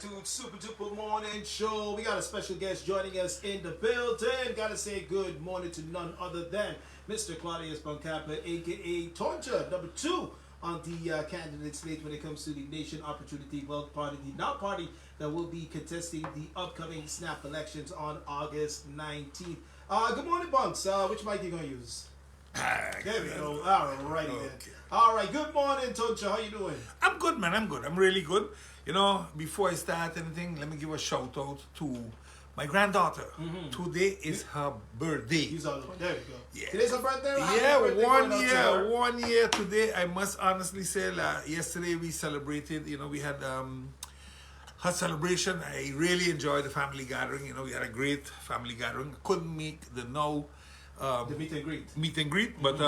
to Super Duper Morning Show. We got a special guest joining us in the building. Gotta say good morning to none other than Mr. Claudius Boncapa, aka Tonja, number 2 on the candidate slate when it comes to the Nation Opportunity Wealth Party, the NOW party that will be contesting the upcoming snap elections on August 19th. Good morning, Bunks. Which mic you gonna use? There we go. All righty then. All right. Good morning, Tonja. How you doing? I'm good, man. I'm good. I'm really good. You know, before I start anything, let me give a shout out to my granddaughter. Today is her birthday. He's all there we go. Yeah. Today's her birthday? Happy Yeah, birthday going out to her. 1 year today. I must honestly say, yesterday we celebrated, we had her celebration. I really enjoyed the family gathering. We had a great family gathering. Couldn't make the The meet and greet. meet and greet, but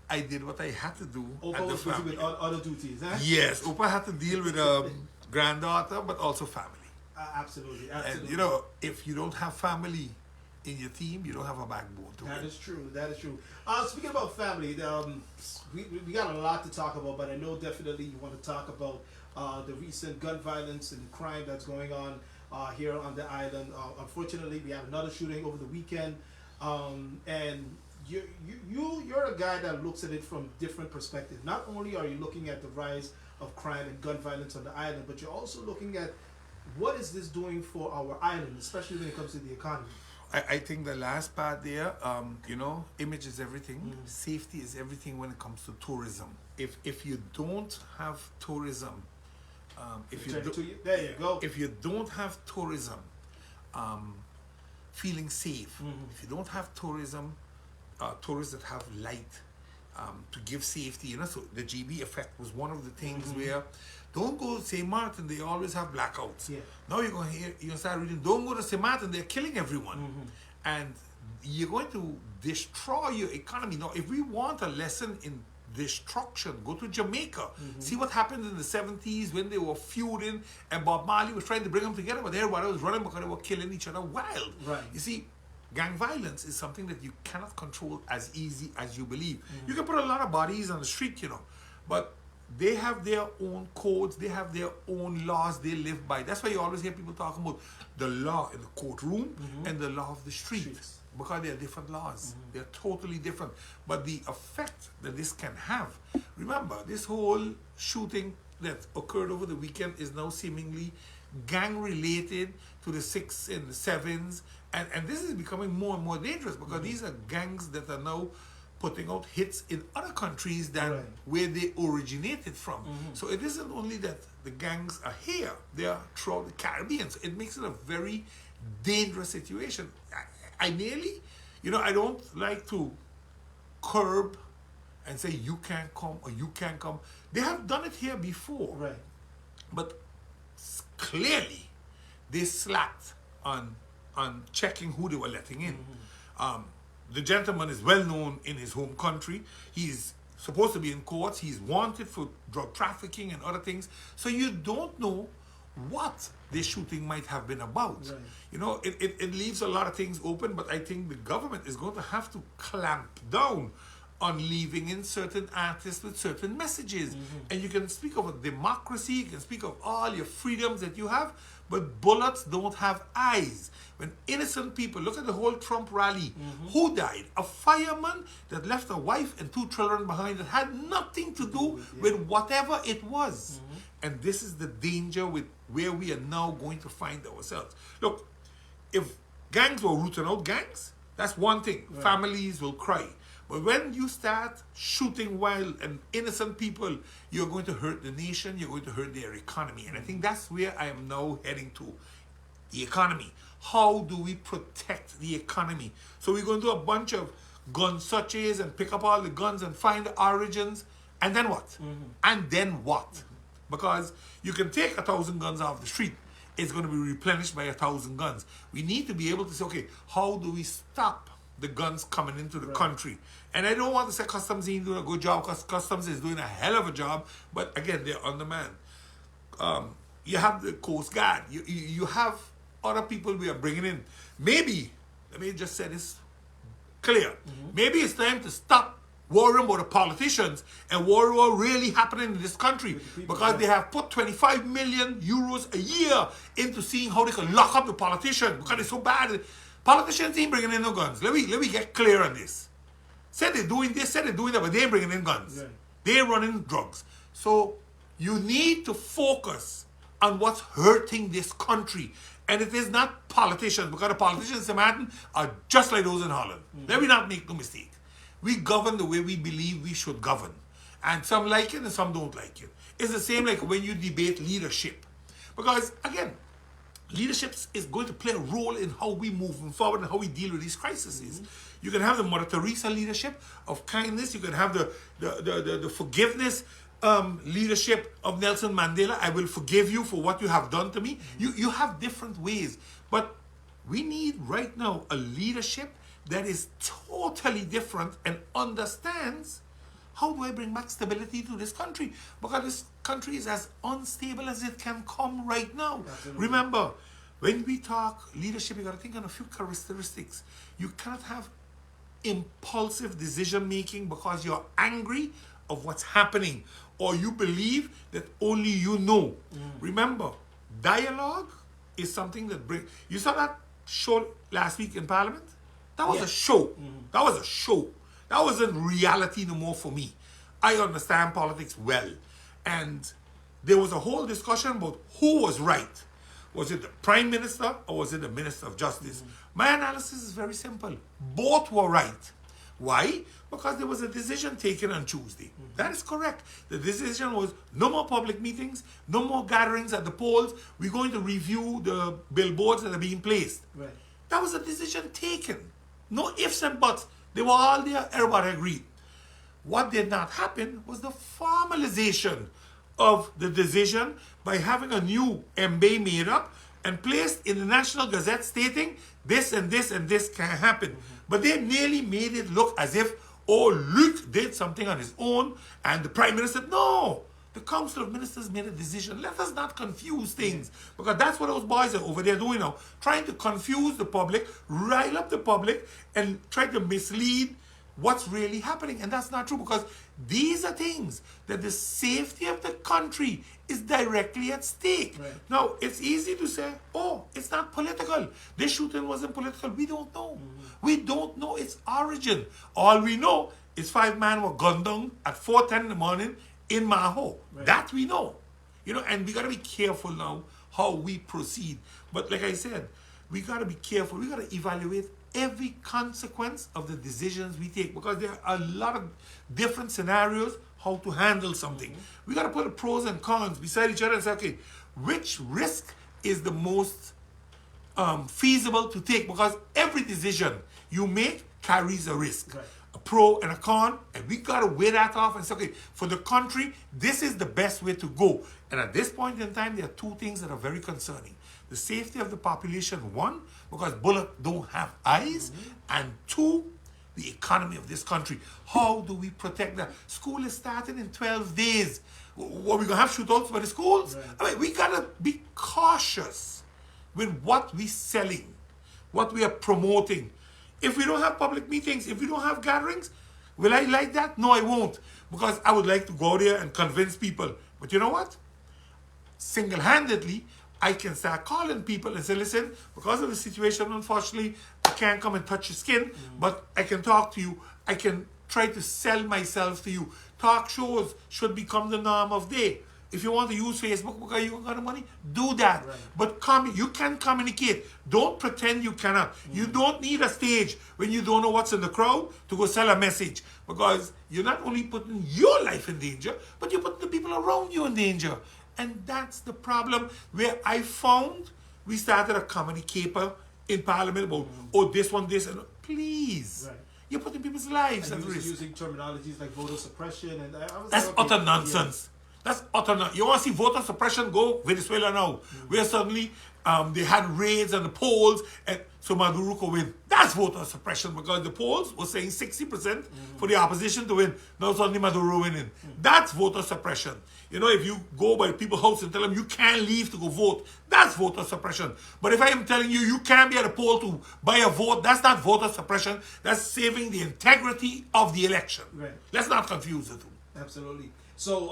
I did what I had to do. Opa at the was busy family. with other duties, huh? Yes, Opa had to deal with granddaughter, but also family. Absolutely. And if you don't have family in your team, you don't have a backbone to That win. is true. That is true. Speaking about family, we got a lot to talk about, but I know definitely you want to talk about the recent gun violence and crime that's going on here on the island. Unfortunately, we had another shooting over the weekend, and you're a guy that looks at it from different perspectives. Not only are you looking at the rise of crime and gun violence on the island, but you're also looking at what is this doing for our island, especially when it comes to the economy. I think the last part there, image is everything. Safety is everything when it comes to tourism. If you don't have tourism, There you go. if you don't have tourism, feeling safe, if you don't have tourism, tourists that have light to give safety, so the GB effect was one of the things where don't go to St. Martin, they always have blackouts. Yeah. Now you're going to start reading, don't go to St. Martin, they're killing everyone. And you're going to destroy your economy. Now, if we want a lesson in destruction, go to Jamaica. See what happened in the 70s when they were feuding and Bob Marley was trying to bring them together, but everybody was running because they were killing each other wild. Right. You see, gang violence is something that you cannot control as easy as you believe. You can put a lot of bodies on the street, but they have their own codes, they have their own laws they live by. That's why you always hear people talking about the law in the courtroom and the law of the street. Because they are different laws. They're totally different. But the effect that this can have, remember, this whole shooting that occurred over the weekend is now seemingly gang related to the 6 and the 7s. And this is becoming more and more dangerous because these are gangs that are now putting out hits in other countries than where they originated from. So it isn't only that the gangs are here, they are throughout the Caribbean. So it makes it a very dangerous situation. I nearly, I don't like to curb and say you can't come or you can't come. They have done it here before. Right. But clearly they slacked on checking who they were letting in. The gentleman is well known in his home country. He's supposed to be in courts. He's wanted for drug trafficking and other things. So you don't know what this shooting might have been about. Right. It leaves a lot of things open, but I think the government is going to have to clamp down on leaving in certain artists with certain messages. And you can speak of a democracy, you can speak of all your freedoms that you have, but bullets don't have eyes. When innocent people, look at the whole Trump rally, who died? A fireman that left a wife and 2 children behind that had nothing to do with whatever it was. And this is the danger with where we are now going to find ourselves. Look, if gangs were rooting out gangs, that's one thing. Families will cry. But when you start shooting wild and innocent people, you're going to hurt the nation, you're going to hurt their economy. And I think that's where I am now heading to. The economy. How do we protect the economy? So we're going to do a bunch of gun searches and pick up all the guns and find the origins. And then what? And then what? Because you can take 1,000 guns off the street. It's going to be replenished by 1,000 guns. We need to be able to say, okay, how do we stop the guns coming into the country? And I don't want to say Customs ain't doing a good job because Customs is doing a hell of a job. But again, they're undermanned. You have the Coast Guard. You have other people we are bringing in. Maybe, let me just say this clear. Maybe it's time to stop worrying about the politicians and worrying what really happening in this country because they have put 25 million euros a year into seeing how they can lock up the politicians because it's so bad. Politicians ain't bringing in no guns. Let me get clear on this. Said they're doing this, said they're doing that, but they ain't bringing in guns. Right. They're running drugs. So you need to focus on what's hurting this country. And it is not politicians, because the politicians in Manhattan are just like those in Holland. Let me not make no mistake. We govern the way we believe we should govern. And some like it and some don't like it. It's the same like when you debate leadership. Because, again, leadership is going to play a role in how we move forward and how we deal with these crises. You can have the Mother Teresa leadership of kindness. You can have the forgiveness leadership of Nelson Mandela. I will forgive you for what you have done to me. You have different ways. But we need right now a leadership that is totally different and understands how do I bring back stability to this country? Because this country is as unstable as it can come right now. Absolutely. Remember, when we talk leadership, you got to think on a few characteristics. You cannot have impulsive decision making because you're angry of what's happening or you believe that only you know. Remember, dialogue is something that brings... You saw that show last week in Parliament? That was a show. That was a show. That wasn't reality no more for me. I understand politics well. And there was a whole discussion about who was right. Was it the Prime Minister or was it the Minister of Justice? My analysis is very simple. Both were right. Why? Because there was a decision taken on Tuesday. That is correct. The decision was no more public meetings, no more gatherings at the polls. We're going to review the billboards that are being placed. Right. That was a decision taken. No ifs and buts. They were all there. Everybody agreed. What did not happen was the formalization of the decision by having a new MBA made up and placed in the National Gazette stating this and this and this can happen. But they nearly made it look as if, oh, Luc did something on his own and the Prime Minister, no. The Council of Ministers made a decision. Let us not confuse things. Because that's what those boys are over there doing now. Trying to confuse the public, rile up the public, and try to mislead what's really happening. And that's not true because these are things that the safety of the country is directly at stake. Right. Now, it's easy to say, oh, it's not political. This shooting wasn't political. We don't know. We don't know its origin. All we know is 5 men were gunned down at 4:10 in the morning in Maho. Right. That we know. You know, and we got to be careful now how we proceed. But like I said, we got to be careful. We got to evaluate every consequence of the decisions we take because there are a lot of different scenarios how to handle something. We got to put the pros and cons beside each other and say, okay, which risk is the most feasible to take? Because every decision you make carries a risk. Right. A pro and a con, and we got to weigh that off and say, okay, for the country, this is the best way to go. And at this point in time, there are 2 things that are very concerning. The safety of the population, 1, because bullets don't have eyes, and 2, the economy of this country. How do we protect that? School is starting in 12 days. What, we going to have shootouts by the schools? Right. I mean, we got to be cautious with what we're selling, what we are promoting. If we don't have public meetings, if we don't have gatherings, will I like that? No, I won't. Because I would like to go there and convince people. But you know what? Single-handedly, I can start calling people and say, listen, because of the situation, unfortunately, I can't come and touch your skin, but I can talk to you. I can try to sell myself to you. Talk shows should become the norm of day. If you want to use Facebook because you got the money, do that. Right. But you can communicate. Don't pretend you cannot. You don't need a stage when you don't know what's in the crowd to go sell a message. Because you're not only putting your life in danger, but you're putting the people around you in danger. And that's the problem where I found we started a comedy caper in Parliament about, oh, this one, this, and please. Right. You're putting people's lives at risk. Using terminologies like voter suppression. And I was that's like, okay, utter nonsense. That's utter nonsense. You want to see voter suppression go Venezuela now, where suddenly They had raids on the polls, and so Maduro could win. That's voter suppression because the polls were saying 60% for the opposition to win. Now it's only Maduro winning. That's voter suppression. You know, if you go by people's house and tell them you can't leave to go vote, that's voter suppression. But if I am telling you you can't be at a poll to buy a vote, that's not voter suppression. That's saving the integrity of the election. Right. Let's not confuse the two. Absolutely. So,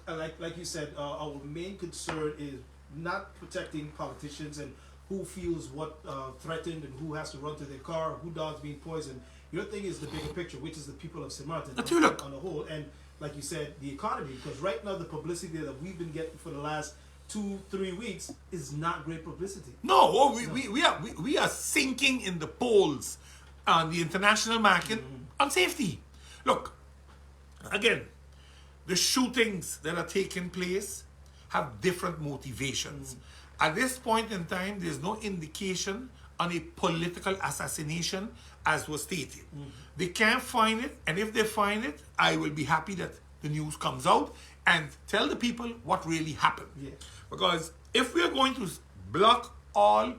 like you said, our main concern is not protecting politicians and who feels what threatened and who has to run to their car, who dogs being poisoned. Your thing is the bigger picture, which is the people of St. Martin on the whole. And like you said, the economy, because right now the publicity that we've been getting for the last 2-3 weeks is not great publicity. No, we are sinking in the polls on the international market on safety. Look, again, the shootings that are taking place have different motivations. At this point in time, there's no indication on a political assassination as was stated. They can't find it, and if they find it, I will be happy that the news comes out and tell the people what really happened. Yeah. Because if we are going to block all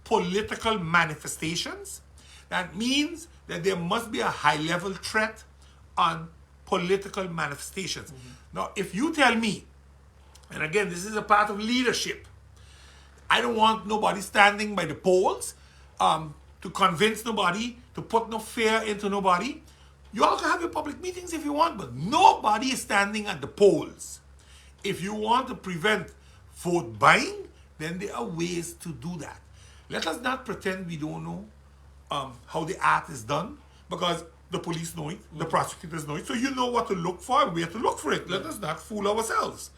political manifestations, that means that there must be a high-level threat on political manifestations. Now, if you tell me, and again, this is a part of leadership, I don't want nobody standing by the polls to convince nobody, to put no fear into nobody. You all can have your public meetings if you want, but nobody is standing at the polls. If you want to prevent vote buying, then there are ways to do that. Let us not pretend we don't know how the art is done, because the police know it, the prosecutors know it, so you know what to look for and where to look for it. Let us not fool ourselves.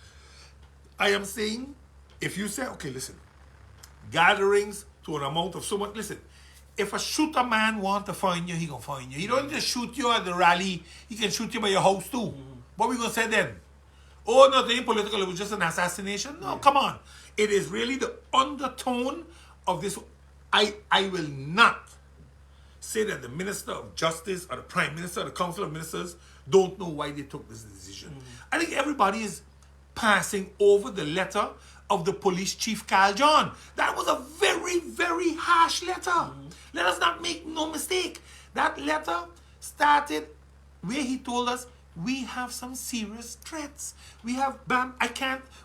I am saying, if you say, okay, listen, gatherings to an amount of so much, listen, if a shooter man want to find you, he gonna find you. He don't just shoot you at the rally, he can shoot you by your house too. What we gonna say then? Oh, no, they ain't political, it was just an assassination? No, come on. It is really the undertone of this. I will not say that the Minister of Justice or the Prime Minister or the Council of Ministers don't know why they took this decision. I think everybody is passing over the letter of the police chief, Carl John. That was a very, very harsh letter. Let us not make no mistake. That letter started where he told us we have some serious threats. We have,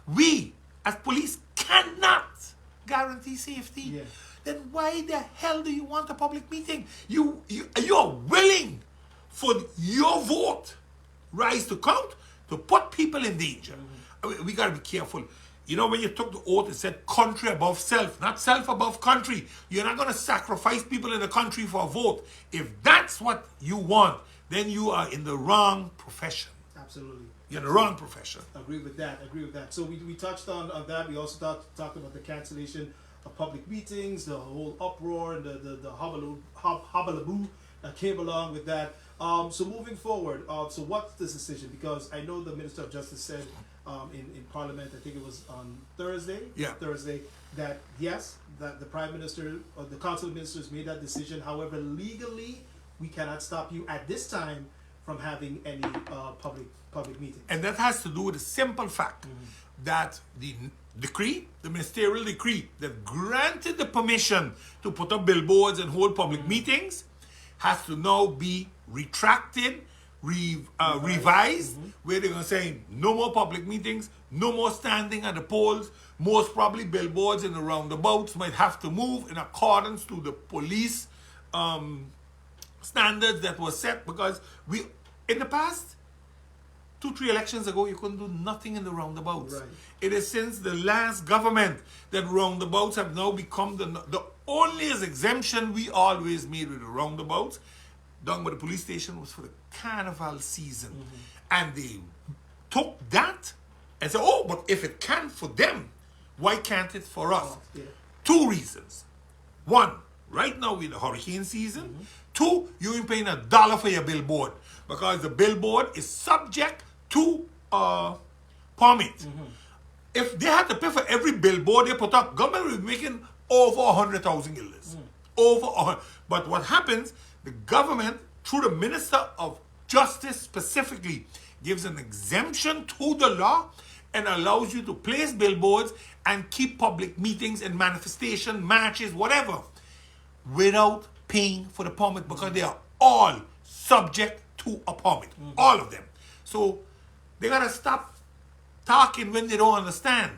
we as police cannot guarantee safety. Yeah. Then why the hell do you want a public meeting? You are willing for your vote rise to count to put people in danger. We got to be careful. You know, when you took the oath, it said country above self, not self above country. You're not going to sacrifice people in the country for a vote. If that's what you want, then you are in the wrong profession. Absolutely. You're in the wrong profession. Agree with that. So we touched on that. We also talked about the cancellation of public meetings, the whole uproar, and the hobbalaboo that came along with that. So moving forward, so what's this decision? Because I know the Minister of Justice said in Parliament, I think it was on Thursday, that yes, that the Prime Minister or the Council of Ministers made that decision. However, legally, we cannot stop you at this time from having any public meetings. And that has to do with the simple fact that the decree, the ministerial decree that granted the permission to put up billboards and hold public meetings has to now be retracted, revised, where they're going to say no more public meetings, no more standing at the polls. Most probably billboards in the roundabouts might have to move in accordance to the police standards that were set, because in the past 2-3 elections ago, you couldn't do nothing in the roundabouts. Right. It is since the last government that roundabouts have now become the only exemption we always made with the roundabouts down by the police station was for the carnival season. And they took that and said, oh, but if it can for them, why can't it for us? Yeah. 2 reasons. 1, right now we're in the hurricane season. 2, you ain't paying $1 for your billboard, because the billboard is subject to permit. If they had to pay for every billboard they put up, government would be making over $100,000. But what happens, the government, through the Minister of Justice specifically, gives an exemption to the law and allows you to place billboards, and keep public meetings and manifestation, marches, whatever, without paying for the permit, because they are all subject to a permit, all of them. So they gotta stop talking when they don't understand.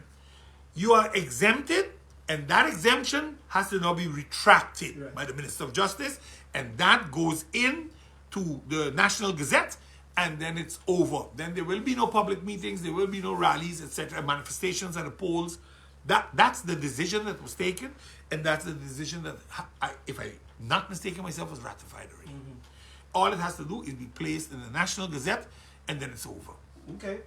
You are exempted, and that exemption has to now be retracted by the Minister of Justice, and that goes in to the National Gazette, and then it's over. Then there will be no public meetings, there will be no rallies, etc., manifestations at the polls. That's the decision that was taken, and that's the decision that, if I'm not mistaken myself, was ratified already. All it has to do is be placed in the National Gazette, and then it's over. Okay.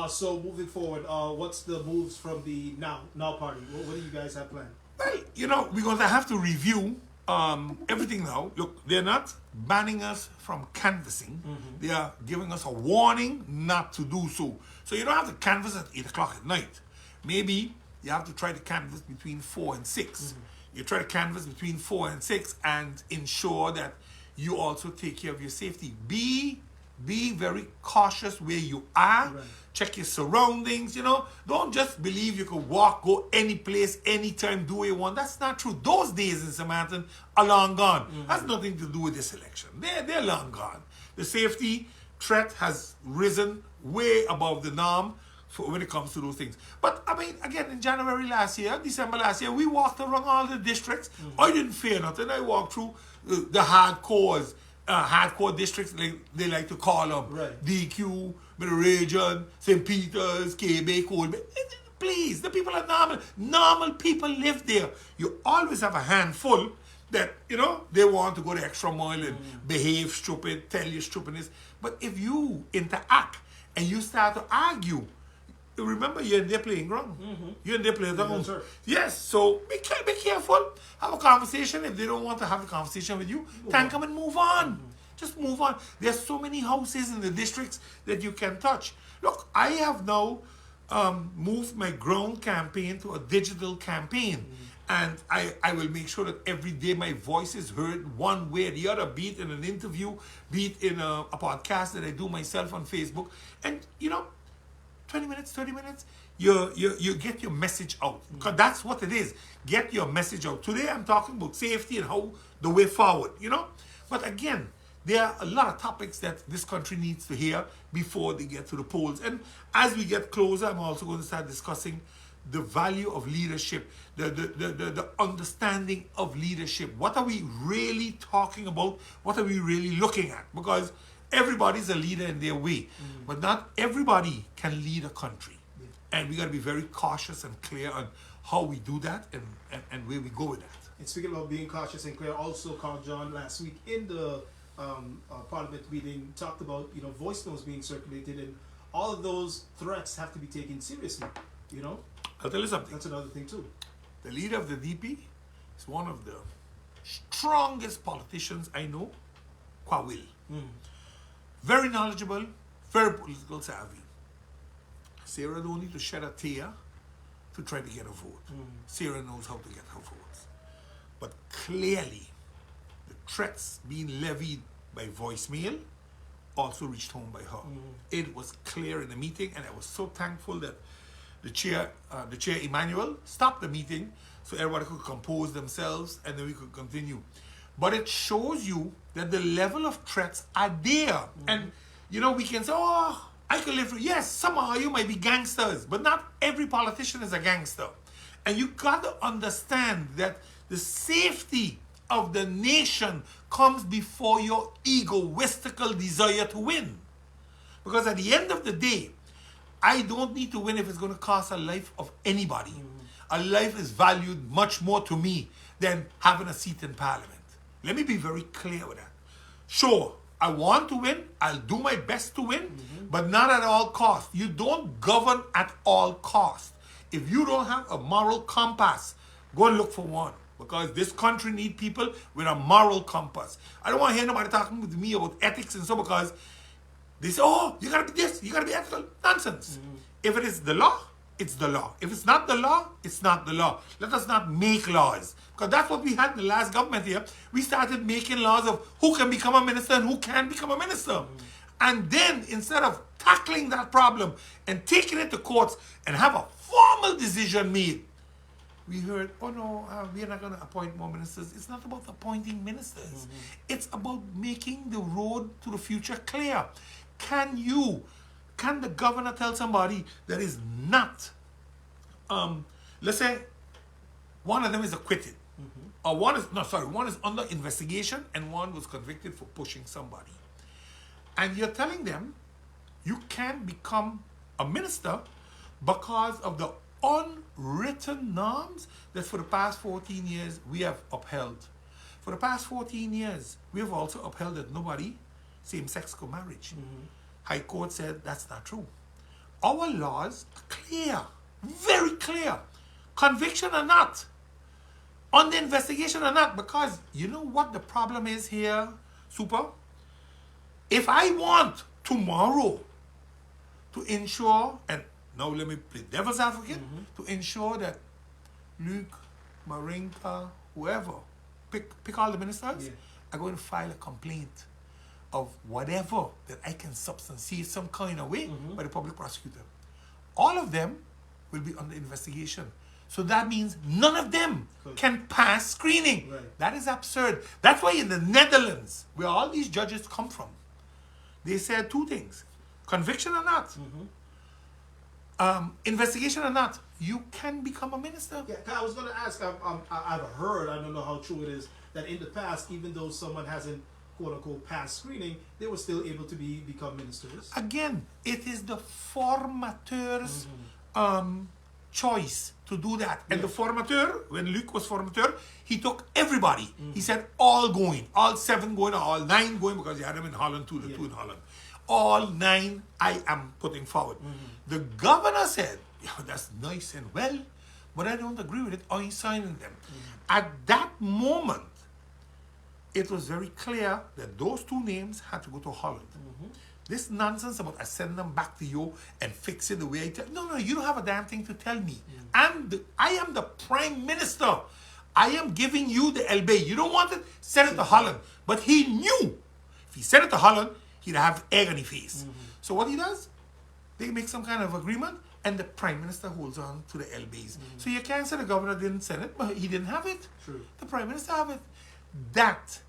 So moving forward, what's the moves from the Now Party? What do you guys have planned? Well, we're going to have to review everything now. Look, they're not banning us from canvassing. They are giving us a warning not to do so. So you don't have to canvass at 8 o'clock at night. Maybe you have to try to canvass between 4 and 6. You try to canvass between 4 and 6 and ensure that you also take care of your safety. Be very cautious where you are. Right. Check your surroundings, Don't just believe you can walk, go any place, anytime, do what you want. That's not true. Those days in Samaritan are long gone. That's nothing to do with this election. They're long gone. The safety threat has risen way above the norm when it comes to those things. But, again, in January last year, December last year, we walked around all the districts. I didn't fear nothing. I walked through the hardcore districts, they like to call them. Right. DQ, Middle Region, St. Peter's, KB, Colby. Please, the people are normal. Normal people live there. You always have a handful that, they want to go the extra mile and behave stupid, tell you stupidness. But if you interact and you start to argue, remember, you're in their playing ground. You're in their playing ground. Yes, so be careful. Have a conversation. If they don't want to have a conversation with you, thank them and move on. Just move on. There's so many houses in the districts that you can touch. Look, I have now moved my ground campaign to a digital campaign. And I will make sure that every day my voice is heard one way or the other, be it in an interview, be it in a podcast that I do myself on Facebook. And, 20 minutes, 30 minutes, you get your message out. Because that's what it is. Get your message out. Today I'm talking about safety and how the way forward, But again, there are a lot of topics that this country needs to hear before they get to the polls. And as we get closer, I'm also going to start discussing the value of leadership, the understanding of leadership. What are we really talking about? What are we really looking at? Because everybody's a leader in their way, but not everybody can lead a country. And we got to be very cautious and clear on how we do that and where we go with that. And speaking about being cautious and clear, also Carl John last week in the Parliament meeting talked about voice notes being circulated, and all of those threats have to be taken seriously. I'll tell you something. That's another thing too. The leader of the DP is one of the strongest politicians I know, Kwawil. Very knowledgeable, very political savvy. Sarah don't need to shed a tear to try to get a vote. Sarah knows how to get her votes. But clearly, the threats being levied by voicemail also reached home by her. It was clear in the meeting, and I was so thankful that the chair Emmanuel, stopped the meeting so everybody could compose themselves and then we could continue. But it shows you that the level of threats are there. And, we can say, I can live through. Yes, some of you might be gangsters, but not every politician is a gangster. And you got to understand that the safety of the nation comes before your egoistical desire to win. Because at the end of the day, I don't need to win if it's going to cost a life of anybody. A life is valued much more to me than having a seat in Parliament. Let me be very clear with that. Sure, I want to win. I'll do my best to win, but not at all costs. You don't govern at all costs. If you don't have a moral compass, go and look for one. Because this country needs people with a moral compass. I don't want to hear nobody talking with me about ethics and so, because they say, you got to be this, you got to be ethical. Nonsense. If it is the law, it's the law. If it's not the law, it's not the law. Let us not make laws. Because that's what we had in the last government here. We started making laws of who can become a minister and who can't become a minister. And then, instead of tackling that problem and taking it to courts and have a formal decision made, we heard, oh no, we are not going to appoint more ministers. It's not about appointing ministers. It's about making the road to the future clear. Can the governor tell somebody that is not, let's say, one of them is acquitted, or one is under investigation and one was convicted for pushing somebody. And you're telling them you can't become a minister because of the unwritten norms that for the past 14 years we have upheld. For the past 14 years, we have also upheld that nobody same-sex co-marriage. High Court said that's not true. Our laws are clear, very clear. Conviction or not, on the investigation or not, because you know what the problem is here, Super? If I want tomorrow to ensure, and now let me play devil's advocate, to ensure that Luke, Marinka, whoever, pick all the ministers, are going to file a complaint of whatever that I can substantiate some kind of way by the public prosecutor. All of them will be under investigation. So that means none of them can pass screening. Right. That is absurd. That's why in the Netherlands, where all these judges come from, they said two things: conviction or not, investigation or not, you can become a minister. Yeah, I was going to ask. I've heard, I don't know how true it is, that in the past, even though someone hasn't quote unquote passed screening, they were still able to become ministers. Again, it is the formateur's choice to do that. And the formateur, when Luc was formateur, he took everybody. He said all going, all 7 going, or all 9 going, because he had them in Holland too, the 2 in Holland. All 9 I am putting forward. The governor said, yeah, that's nice and well, but I don't agree with it. I'm signing them. At that moment, it was very clear that those 2 names had to go to Holland. This nonsense about I send them back to you and fix it the way I tell. No, you don't have a damn thing to tell me. I am the prime minister. I am giving you the LB. You don't want it? Send it to Holland. But he knew if he sent it to Holland, he'd have egg on his face. So what he does, they make some kind of agreement, and the prime minister holds on to the LBs. So you can't say the governor didn't send it, but he didn't have it. True. The prime minister have it. That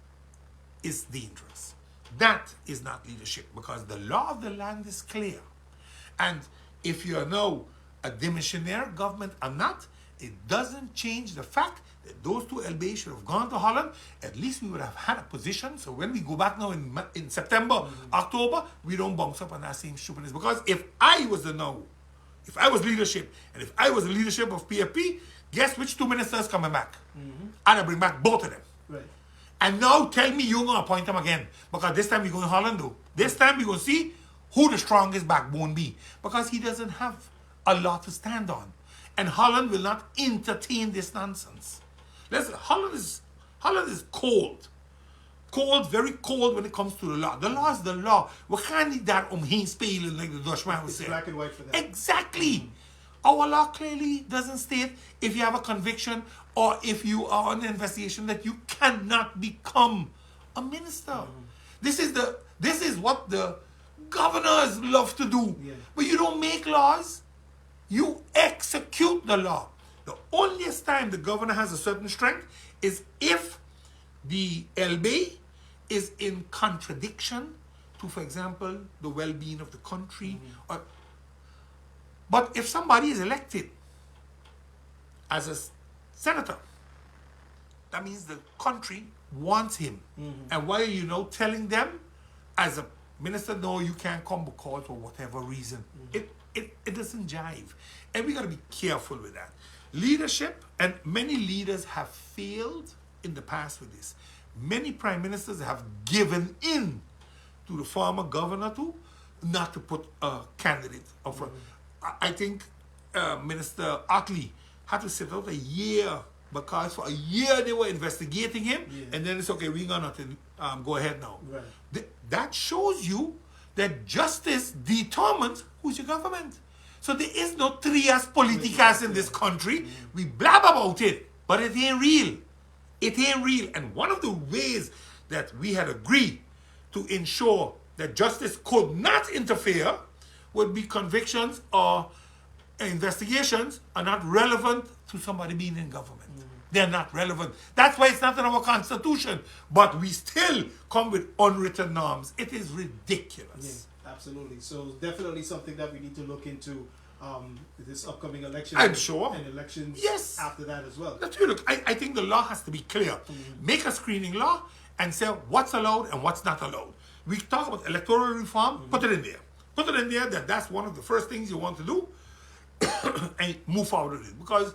is dangerous. That is not leadership, because the law of the land is clear. And if you are now a demissionaire government or not, it doesn't change the fact that those 2 LBs should have gone to Holland. At least we would have had a position. So when we go back now in September, October, we don't bounce up on that same stupidness. Because if I was if I was leadership, and if I was the leadership of PFP, guess which 2 ministers coming back? And I bring back both of them. Right. And now tell me you're going to appoint them again. Because this time we're going to Holland though. This time we're going to see who the strongest backbone be. Because he doesn't have a lot to stand on. And Holland will not entertain this nonsense. Listen, Holland is cold. Cold, very cold when it comes to the law. The law is the law. We can't need that omheen spelen like the Dutchman would It's say. black and white for that. Exactly. Our law clearly doesn't state if you have a conviction or if you are on an investigation that you cannot become a minister. This is what the governors love to do. Yeah. But you don't make laws, you execute the law. The onlyest time the governor has a certain strength is if the LB is in contradiction to, for example, the well-being of the country. But if somebody is elected as a senator, that means the country wants him. And why are you now telling them as a minister, no, you can't come because for whatever reason? It doesn't jive. And we got to be careful with that. Leadership, and many leaders have failed in the past with this. Many prime ministers have given in to the former governor not to put a candidate up front. I think Minister Otley had to sit out a year because for a year they were investigating him, and then it's okay, we're gonna go ahead now. Right. That shows you that justice determines who's your government. So there is no trias politicas in this country. We blab about it, but it ain't real. It ain't real. And one of the ways that we had agreed to ensure that justice could not interfere would be convictions or investigations are not relevant to somebody being in government. They're not relevant. That's why it's not in our constitution. But we still come with unwritten norms. It is ridiculous. Yeah, absolutely. So definitely something that we need to look into this upcoming election. I'm sure. And elections Yes. after that as well. Let's look. I think the law has to be clear. Make a screening law and say what's allowed and what's not allowed. We talk about electoral reform, put it in there. Put it in there that's one of the first things you want to do and move forward with it. Because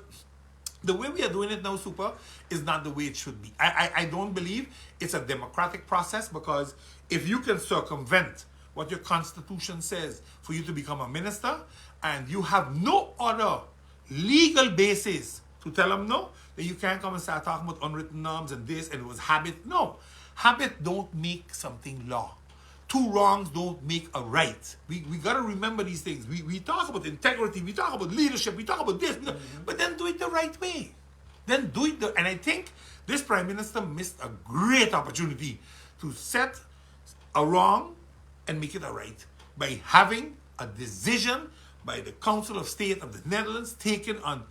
the way we are doing it now, Super, is not the way it should be. I don't believe it's a democratic process, because if you can circumvent what your constitution says for you to become a minister, and you have no other legal basis to tell them no, then you can't come and start talking about unwritten norms and this, and it was habit. No. Habit don't make something law. Two wrongs don't make a right. We got to remember these things. We talk about integrity, we talk about leadership, we talk about this, but then do it the right way. Then do it and I think this Prime Minister missed a great opportunity to set a wrong and make it a right by having a decision by the Council of State of the Netherlands taken on,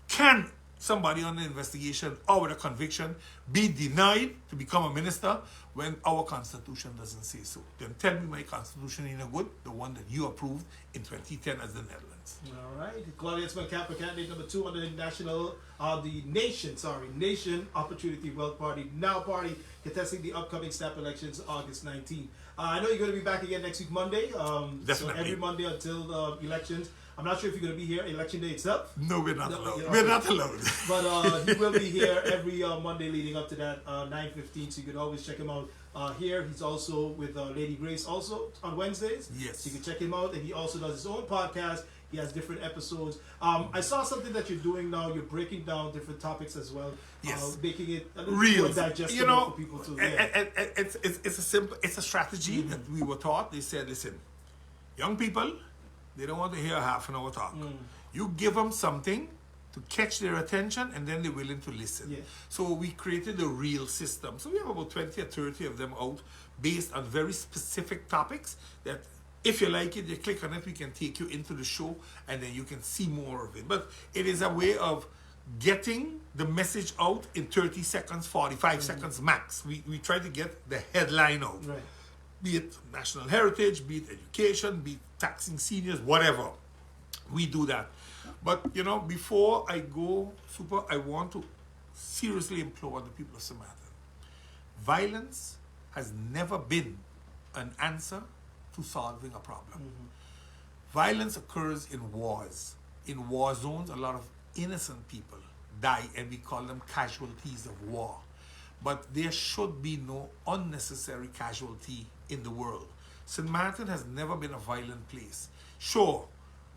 can somebody on the investigation or with a conviction be denied to become a minister when our constitution doesn't say so? Then tell me my constitution ain't no good, the one that you approved in 2010 as the Netherlands. All right. Claudia Smith-Kappa, candidate number 2 on the Nation Opportunity Wealth Party, NOW Party, contesting the upcoming snap elections August 19th. I know you're going to be back again next week, Monday. Definitely. So every Monday until elections. I'm not sure if you're going to be here election day itself. No, we're not allowed. you're We're not. not allowed. But he will be here every Monday leading up to that, 9:15. So you can always check him out here. He's also with Lady Grace also on Wednesdays. Yes. So you can check him out. And he also does his own podcast. He has different episodes. I saw something that you're doing now. You're breaking down different topics as well. Yes. Making it a little Real, more digestible for people too. Yeah. it's a strategy that we were taught. They said, listen, young people, they don't want to hear half an hour talk. You give them something to catch their attention, and then they're willing to listen. Yeah. So we created a real system. So we have about 20 or 30 of them out based on very specific topics that if you like it, you click on it, we can take you into the show, and then you can see more of it. But it is a way of getting the message out in 30 seconds, 45 seconds max. We try to get the headline out. Right. Be it national heritage, be it education, be it taxing seniors, whatever. We do that. But, before I go, Super, I want to seriously implore the people of St. Martin. Violence has never been an answer to solving a problem. Violence occurs in wars. In war zones, a lot of innocent people die, and we call them casualties of war. But there should be no unnecessary casualty in the world. St. Martin has never been a violent place. Sure,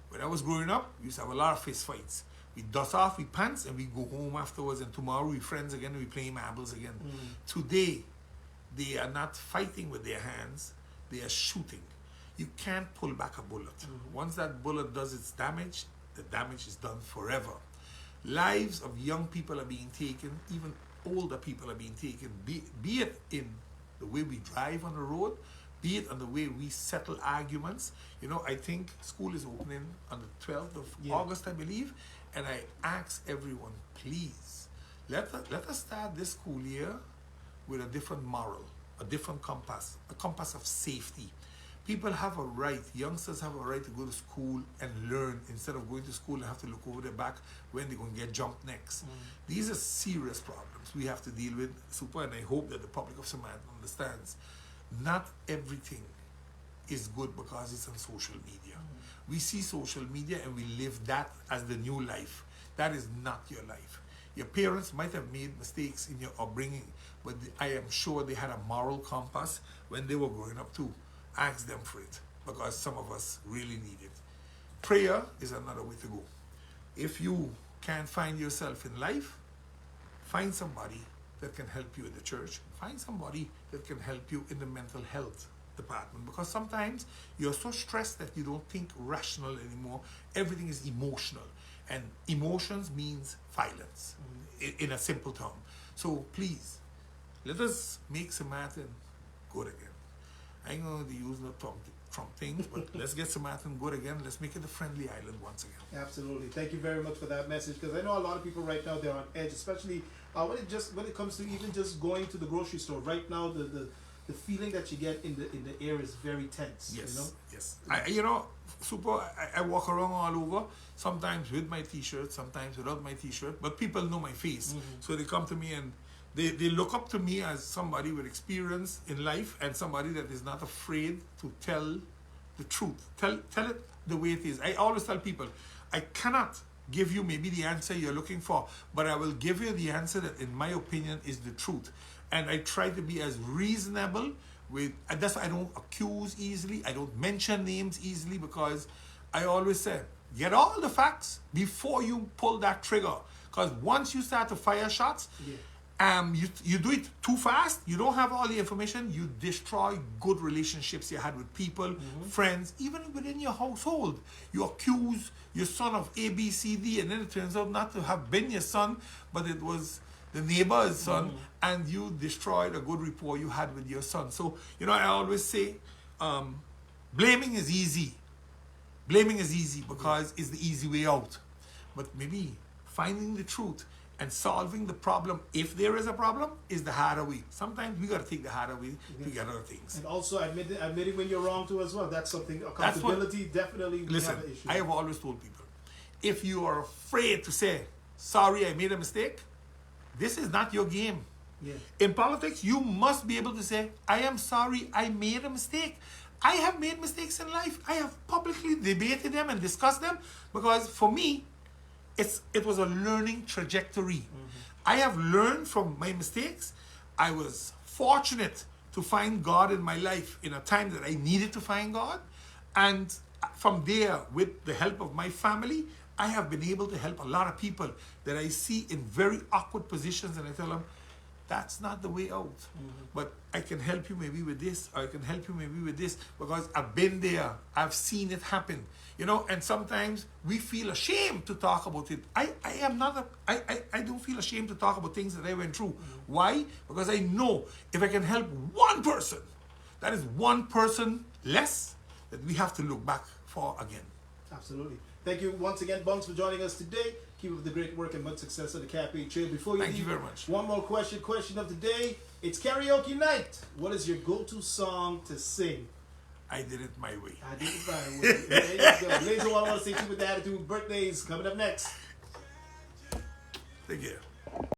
when I was growing up, we used to have a lot of fist fights. We dust off, we pants, and we go home afterwards, and tomorrow we friends again, and we play marbles again. Today, they are not fighting with their hands, they are shooting. You can't pull back a bullet. Once that bullet does its damage, the damage is done forever. Lives of young people are being taken, even older people are being taken, be it in the way we drive on the road, be it on the way we settle arguments. I think school is opening on the 12th of August, I believe, and I ask everyone, please, let us start this school year with a different moral, a different compass, a compass of safety. People have a right, youngsters have a right to go to school and learn instead of going to school and have to look over their back when they're going to get jumped next. These are serious problems we have to deal with, Super, and I hope that the public of St. Martin understands. Not everything is good because it's on social media. We see social media and we live that as the new life. That is not your life. Your parents might have made mistakes in your upbringing, but I am sure they had a moral compass when they were growing up too. Ask them for it, because some of us really need it. Prayer is another way to go. If you can't find yourself in life, find somebody that can help you in the church. Find somebody that can help you in the mental health department, because sometimes you're so stressed that you don't think rational anymore. Everything is emotional, and emotions means violence in a simple term. So please, let us make St. Martin good again. I ain't going to use no from things, but let's get Samaritan good again. Let's make it a friendly island once again. Absolutely. Thank you very much for that message, because I know a lot of people right now, they're on edge, especially when it comes to even just going to the grocery store. Right now, the feeling that you get in the air is very tense. Yes, You know? yes. I walk around all over, sometimes with my t-shirt, sometimes without my t-shirt, but people know my face. So they come to me and they look up to me as somebody with experience in life and somebody that is not afraid to tell the truth. Tell it the way it is. I always tell people, I cannot give you maybe the answer you're looking for, but I will give you the answer that in my opinion is the truth. And I try to be as reasonable with, and that's why I don't accuse easily, I don't mention names easily, because I always say, get all the facts before you pull that trigger. Because once you start to fire shots, you do it too fast, you don't have all the information, you destroy good relationships you had with people, friends, even within your household. You accuse your son of A, B, C, D, and then it turns out not to have been your son, but it was the neighbor's son, and you destroyed a good rapport you had with your son. So, I always say, blaming is easy. Blaming is easy because it's the easy way out. But maybe finding the truth and solving the problem, if there is a problem, is the harder way. Sometimes we got to take the harder way to get other things. And also admitting when you're wrong too as well. That's something, accountability, definitely we Listen, have an issue. I have always told people, if you are afraid to say, sorry, I made a mistake, this is not your game. Yeah. In politics, you must be able to say, I am sorry, I made a mistake. I have made mistakes in life. I have publicly debated them and discussed them, because for me, it was a learning trajectory. I have learned from my mistakes. I was fortunate to find God in my life in a time that I needed to find God. And from there, with the help of my family, I have been able to help a lot of people that I see in very awkward positions, and I tell them, that's not the way out. But I can help you maybe with this, or I can help you maybe with this, because I've been there, I've seen it happen. And sometimes we feel ashamed to talk about it. I don't feel ashamed to talk about things that I went through. Why? Because I know if I can help one person, that is one person less that we have to look back for again. Absolutely. Thank you once again, Bunks, for joining us today. Keep up the great work and much success on the Cafe Trail. Before you Thank leave, you very much. One more question. Question of the day. It's karaoke night. What is your go-to song to sing? I did it my way. I did it my way. There you go. Ladies and gentlemen, I want to say keep with the attitude. Birthdays coming up next. Take care.